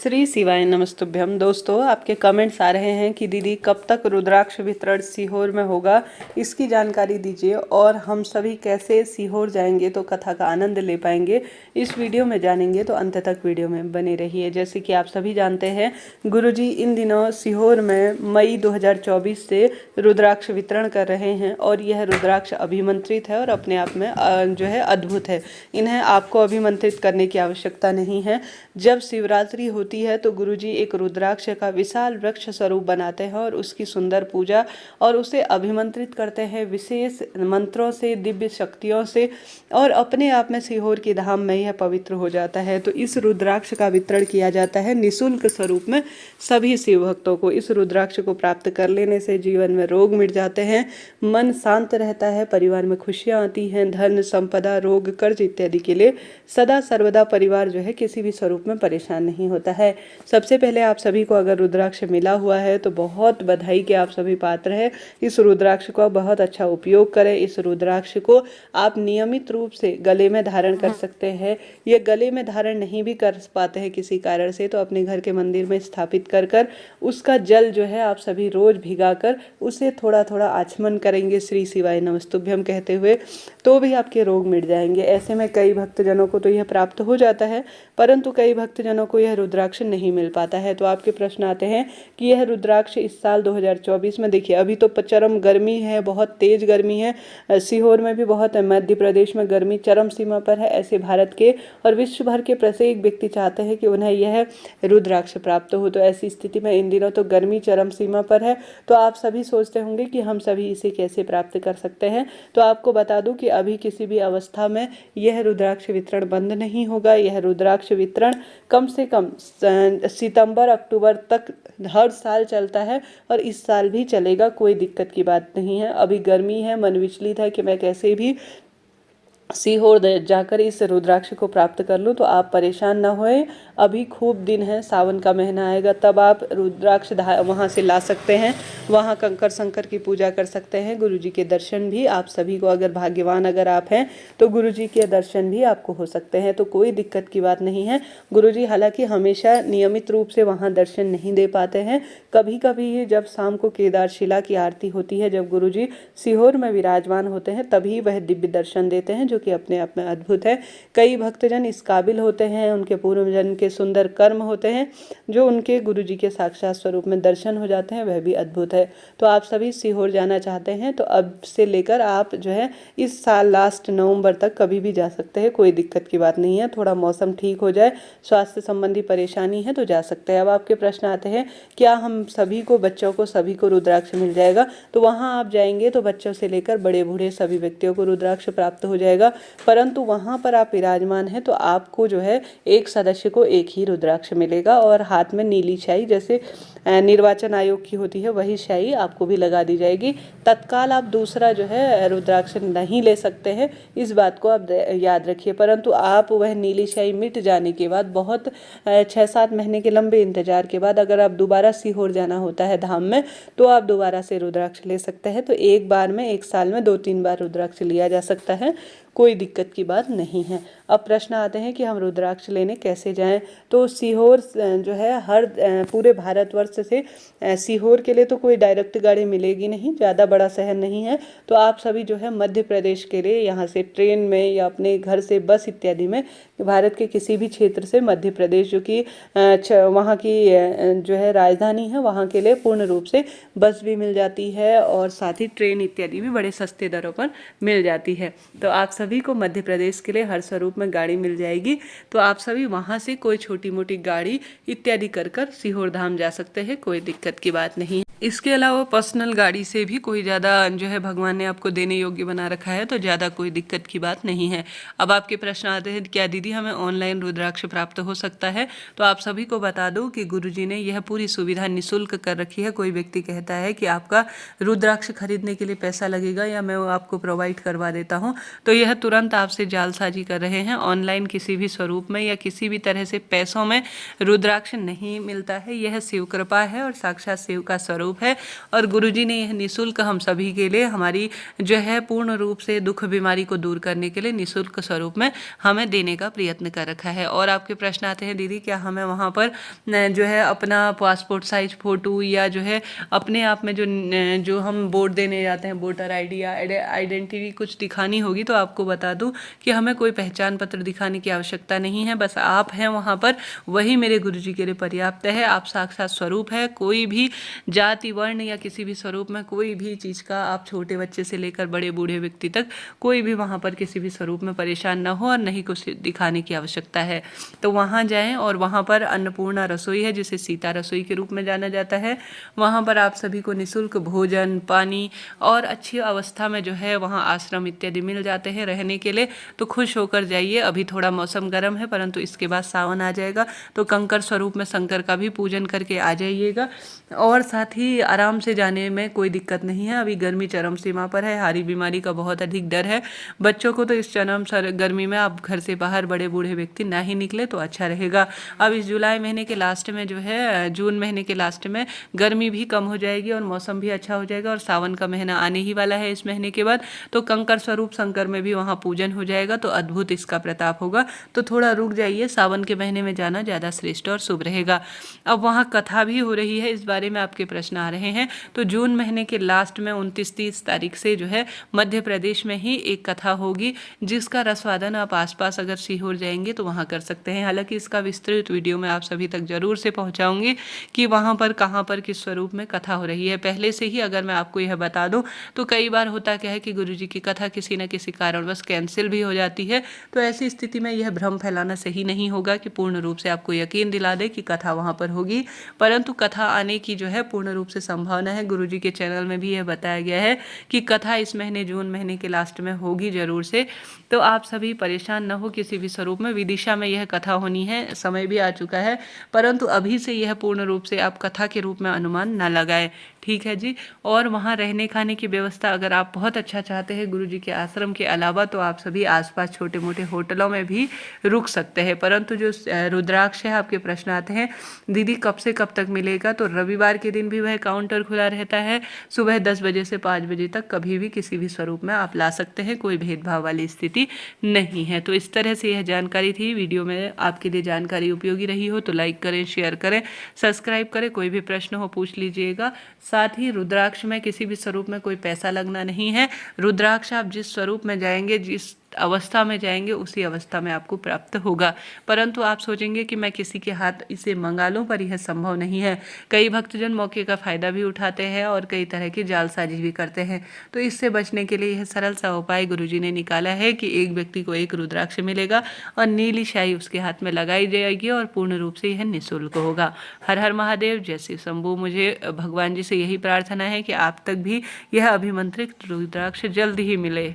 श्री शिवाय नमस्तुभ्यम। दोस्तों, आपके कमेंट्स आ रहे हैं कि दीदी कब तक रुद्राक्ष वितरण सीहोर में होगा, इसकी जानकारी दीजिए और हम सभी कैसे सीहोर जाएंगे तो कथा का आनंद ले पाएंगे। इस वीडियो में जानेंगे तो अंत तक वीडियो में बने रहिए। जैसे कि आप सभी जानते हैं, गुरुजी इन दिनों सीहोर में मई 2024 से रुद्राक्ष वितरण कर रहे हैं और यह रुद्राक्ष अभिमंत्रित है और अपने आप में जो है अद्भुत है। इन्हें आपको अभिमंत्रित करने की आवश्यकता नहीं है। जब शिवरात्रि होती है तो गुरुजी एक रुद्राक्ष का विशाल वृक्ष स्वरूप बनाते हैं और उसकी सुंदर पूजा और उसे अभिमंत्रित करते हैं विशेष मंत्रों से, दिव्य शक्तियों से, और अपने आप में सीहोर की धाम में यह पवित्र हो जाता है। तो इस रुद्राक्ष का वितरण किया जाता है निःशुल्क स्वरूप में सभी शिव भक्तों को। इस रुद्राक्ष को प्राप्त कर लेने से जीवन में रोग मिट जाते हैं, मन शांत रहता है, परिवार में खुशियां आती हैं, धन संपदा, रोग, कर्ज इत्यादि के लिए सदा सर्वदा परिवार जो है किसी भी स्वरूप में परेशान नहीं होता है। सबसे पहले आप सभी को अगर रुद्राक्ष मिला हुआ है तो बहुत बधाई के आप सभी पात्र हैं। इस रुद्राक्ष को बहुत अच्छा उपयोग करें। इस रुद्राक्ष को आप नियमित रूप से गले में धारण कर सकते हैं। ये गले में धारण नहीं भी कर पाते हैं किसी कारण से तो अपने घर के मंदिर में स्थापित कर उसका जल जो है आप सभी रोज भिगा कर उसे थोड़ा थोड़ा आचमन करेंगे श्री शिवाय नमस्तुभ्यम कहते हुए, तो भी आपके रोग मिट जाएंगे। ऐसे में कई भक्तजनों को तो यह प्राप्त हो जाता है, परंतु कई भक्तजनों को यह रुद्राक्ष नहीं मिल पाता है। तो आपके प्रश्न आते हैं कि यह रुद्राक्ष इस साल 2024 में, देखिए अभी तो चरम गर्मी है, बहुत तेज गर्मी है, सीहोर में भी बहुत है, मध्य प्रदेश में गर्मी चरम सीमा पर है। ऐसे भारत के और विश्व भर के प्रत्येक व्यक्ति चाहते हैं कि उन्हें यह रुद्राक्ष प्राप्त हो। तो ऐसी स्थिति में इन दिनों तो गर्मी चरम सीमा पर है, तो आप सभी सोचते होंगे कि हम सभी इसे कैसे प्राप्त कर सकते हैं। तो आपको बता दूं कि अभी किसी भी अवस्था में यह रुद्राक्ष वितरण बंद नहीं होगा। यह रुद्राक्ष वितरण कम से कम सितंबर अक्टूबर तक हर साल चलता है और इस साल भी चलेगा, कोई दिक्कत की बात नहीं है। अभी गर्मी है, मन विचलित है कि मैं कैसे भी सीहोर जाकर इस रुद्राक्ष को प्राप्त कर लूँ, तो आप परेशान ना होए। अभी खूब दिन है, सावन का महीना आएगा तब आप रुद्राक्ष वहाँ से ला सकते हैं, वहाँ कंकर शंकर की पूजा कर सकते हैं। गुरुजी के दर्शन भी आप सभी को, अगर भाग्यवान अगर आप हैं तो गुरुजी के दर्शन भी आपको हो सकते हैं, तो कोई दिक्कत की बात नहीं है। गुरुजी हालांकि हमेशा नियमित रूप से वहाँ दर्शन नहीं दे पाते हैं, कभी कभी जब शाम को केदारशिला की आरती होती है, जब गुरुजी सीहोर में विराजमान होते हैं तभी वह दिव्य दर्शन देते हैं, जो कि अपने आप में अद्भुत है। कई भक्तजन इस काबिल होते हैं, उनके पूर्व जन्म के सुंदर कर्म होते हैं, जो उनके गुरुजी के साक्षात स्वरूप में दर्शन हो जाते हैं, वह भी अद्भुत है। तो आप सभी सीहोर जाना चाहते हैं तो अब से लेकर आप जो है इस साल लास्ट नवंबर तक कभी भी जा सकते हैं, कोई दिक्कत की बात नहीं है। थोड़ा मौसम ठीक हो जाए, स्वास्थ्य संबंधी परेशानी है तो जा सकते हैं। अब आपके प्रश्न आते हैं क्या हम सभी को, बच्चों को सभी को रुद्राक्ष मिल जाएगा? तो वहाँ आप जाएंगे तो बच्चों से लेकर बड़े बूढ़े सभी व्यक्तियों को रुद्राक्ष प्राप्त हो जाएगा, परंतु वहाँ पर आप विराजमान हैं तो आपको जो है एक सदस्य को एक ही रुद्राक्ष मिलेगा और हाथ में नीली शाई, जैसे निर्वाचन आयोग की होती है वही शाई आपको भी लगा दी जाएगी। तत्काल आप दूसरा जो है रुद्राक्ष नहीं ले सकते हैं, इस बात को आप याद रखिए। परंतु आप वह नीली शाई मिट जाने के बाद, बहुत 6-7 महीने के लंबे इंतजार के बाद अगर आप दोबारा सीहोर जाना होता है धाम में, तो आप दोबारा से रुद्राक्ष ले सकते हैं। तो एक बार में, एक साल में 2-3 बार रुद्राक्ष लिया जा सकता है, कोई दिक्कत की बात नहीं है। अब प्रश्न आते हैं कि हम रुद्राक्ष लेने कैसे जाएं? तो सीहोर जो है हर पूरे भारतवर्ष से सीहोर के लिए तो कोई डायरेक्ट गाड़ी मिलेगी नहीं, ज़्यादा बड़ा शहर नहीं है, तो आप सभी जो है मध्य प्रदेश के लिए यहाँ से ट्रेन में या अपने घर से बस इत्यादि में भारत के किसी भी क्षेत्र से मध्य प्रदेश, जो कि वहाँ की जो है राजधानी है, वहाँ के लिए पूर्ण रूप से बस भी मिल जाती है और साथ ही ट्रेन इत्यादि भी बड़े सस्ते दरों पर मिल जाती है। तो आप सभी को मध्य प्रदेश के लिए हर स्वरूप में गाड़ी मिल जाएगी, तो आप सभी वहाँ से कोई छोटी मोटी गाड़ी इत्यादि कर सीहोर धाम जा सकते हैं, कोई दिक्कत की बात नहीं है। इसके अलावा पर्सनल गाड़ी से भी कोई ज़्यादा जो है भगवान ने आपको देने योग्य बना रखा है, तो ज़्यादा कोई दिक्कत की बात नहीं है। अब आपके प्रश्न आते हैं क्या दीदी हमें ऑनलाइन रुद्राक्ष प्राप्त हो सकता है? तो आप सभी को बता दूं कि गुरुजी ने यह पूरी सुविधा निःशुल्क कर रखी है। कोई व्यक्ति कहता है कि आपका रुद्राक्ष खरीदने के लिए पैसा लगेगा या मैं वो आपको प्रोवाइड करवा देता हूँ, तो यह तुरंत आपसे जालसाजी कर रहे हैं। ऑनलाइन किसी भी स्वरूप में या किसी भी तरह से पैसों में रुद्राक्ष नहीं मिलता है, यह शिव कृपा है और साक्षात शिव का स्वरूप स्वरूप है और गुरुजी ने यह निःशुल्क हम सभी के लिए हमारी जो है पूर्ण रूप से दुख बीमारी को दूर करने के लिए निःशुल्क स्वरूप में हमें देने का प्रयत्न कर रखा है। और आपके प्रश्न आते हैं दीदी क्या हमें वहाँ पर जो है अपना पासपोर्ट साइज फ़ोटो या जो है अपने आप में जो हम वोट देने जाते हैं वोटर आईडी या आइडेंटिटी कुछ दिखानी होगी, तो आपको बता दूं कि हमें कोई पहचान पत्र दिखाने की आवश्यकता नहीं है। बस आप हैं वहाँ पर, वही मेरे गुरुजी के लिए पर्याप्त है। आप साक्षात स्वरूप है, कोई भी जाति वर्ण या किसी भी स्वरूप में कोई भी चीज़ का आप छोटे बच्चे से लेकर बड़े बूढ़े व्यक्ति तक कोई भी वहाँ पर किसी भी स्वरूप में परेशान ना हो और नहीं कुछ दिखाने की आवश्यकता है। तो वहाँ जाएं और वहाँ पर अन्नपूर्णा रसोई है जिसे सीता रसोई के रूप में जाना जाता है। वहाँ पर आप सभी को निःशुल्क भोजन पानी और अच्छी अवस्था में जो है वहाँ आश्रम इत्यादि मिल जाते हैं रहने के लिए। तो खुश होकर जाइए। अभी थोड़ा मौसम गर्म है परंतु इसके बाद सावन आ जाएगा तो कंकर स्वरूप में शंकर का भी पूजन करके आ जाइएगा और साथ ही आराम से जाने में कोई दिक्कत नहीं है। अभी गर्मी चरम सीमा पर है, हारी बीमारी का बहुत अधिक डर है बच्चों को, तो इस चरम गर्मी में आप घर से बाहर बड़े बूढ़े व्यक्ति ना ही निकले तो अच्छा रहेगा। अब इस जुलाई महीने के लास्ट में जो है जून महीने के लास्ट में गर्मी भी कम हो जाएगी और मौसम भी अच्छा हो जाएगा और सावन का महीना आने ही वाला है इस महीने के बाद, तो कंकर स्वरूप शंकर में भी वहाँ पूजन हो जाएगा तो अद्भुत इसका प्रताप होगा। तो थोड़ा रुक जाइए, सावन के महीने में जाना ज़्यादा श्रेष्ठ और शुभ रहेगा। अब वहाँ कथा भी हो रही है, इस बारे में आपके प्रश्न आ रहे हैं। तो जून महीने के लास्ट में 29-30 तारीख से जो है मध्य प्रदेश में ही एक कथा होगी जिसका रसवादन आप आसपास अगर सीहोर जाएंगे तो वहाँ कर सकते हैं। हालांकि इसका विस्तृत वीडियो मैं आप सभी तक जरूर से पहुँचाऊँगी कि वहाँ पर कहाँ पर किस स्वरूप में कथा हो रही है। पहले से ही अगर मैं आपको यह बता दूं तो कई बार होता क्या है कि गुरुजी की कथा किसी न किसी कारणवश कैंसिल भी हो जाती है। तो ऐसी स्थिति में यह भ्रम फैलाना सही नहीं होगा कि पूर्ण रूप से आपको यकीन दिला दे कि कथा वहाँ पर होगी, परंतु कथा आने की जो है पूर्ण रूप से संभावना है। गुरुजी के चैनल में भी यह बताया गया है कि कथा इस महीने जून महीने के लास्ट में होगी जरूर से। तो आप सभी परेशान न हो किसी भी स्वरूप में। विदिशा में यह कथा होनी है, समय भी आ चुका है, परंतु अभी से यह पूर्ण रूप से आप कथा के रूप में अनुमान न लगाए, ठीक है जी। और वहाँ रहने खाने की व्यवस्था अगर आप बहुत अच्छा चाहते हैं गुरुजी के आश्रम के अलावा तो आप सभी आसपास छोटे मोटे होटलों में भी रुक सकते हैं। परंतु जो रुद्राक्ष है, आपके प्रश्न आते हैं दीदी कब से कब तक मिलेगा, तो रविवार के दिन भी वह काउंटर खुला रहता है सुबह 10 बजे से 5 बजे तक, कभी भी किसी भी स्वरूप में आप ला सकते हैं, कोई भेदभाव वाली स्थिति नहीं है। तो इस तरह से यह जानकारी थी। वीडियो में आपके लिए जानकारी उपयोगी रही हो तो लाइक करें, शेयर करें, सब्सक्राइब करें। कोई भी प्रश्न हो पूछ लीजिएगा। साथ ही रुद्राक्ष में किसी भी स्वरूप में कोई पैसा लगना नहीं है। रुद्राक्ष आप जिस स्वरूप में जाएंगे, जिस अवस्था में जाएंगे उसी अवस्था में आपको प्राप्त होगा। परंतु आप सोचेंगे कि मैं किसी के हाथ इसे मंगा लूं, पर यह संभव नहीं है। कई भक्तजन मौके का फायदा भी उठाते हैं और कई तरह की जालसाजी भी करते हैं। तो इससे बचने के लिए यह सरल सा उपाय गुरुजी ने निकाला है कि एक व्यक्ति को एक रुद्राक्ष मिलेगा और नीली शाही उसके हाथ में लगाई जाएगी और पूर्ण रूप से यह निःशुल्क होगा। हर हर महादेव, जय श्री शंभू। मुझे भगवान जी से यही प्रार्थना है कि आप तक भी यह अभिमंत्रित रुद्राक्ष जल्द ही मिले।